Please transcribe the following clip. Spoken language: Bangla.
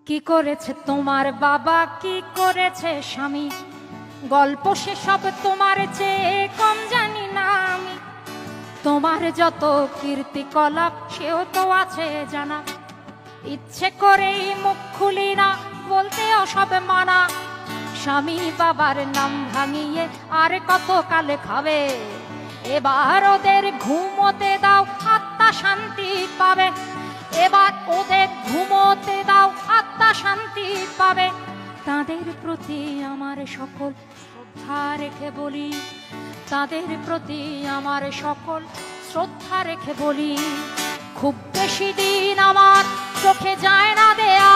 কি করেছে তোমার বাবা, কি করেছে স্বামী, গল্প সেসব তোমার চেয়ে কম জানি না আমি। তোমার যত কীর্তিকলাপ সেও তো আছে জানা, ইচ্ছে করেই মুখ খুলি না, বলতে সব মানা। স্বামী বাবার নাম ভাঙিয়ে আর কত কালে খাবে, এবার ওদের ঘুমোতে দাও, আত্মা শান্তি পাবে। এবার ওদের ঘুমোতে দাও, আত্মা শান্তি পাবে। তাদের প্রতি আমার সকল শ্রদ্ধা রেখে বলি, তাদের প্রতি আমার সকল শ্রদ্ধা রেখে বলি, খুব বেশি দিন আমার চোখে যায় না দেয়া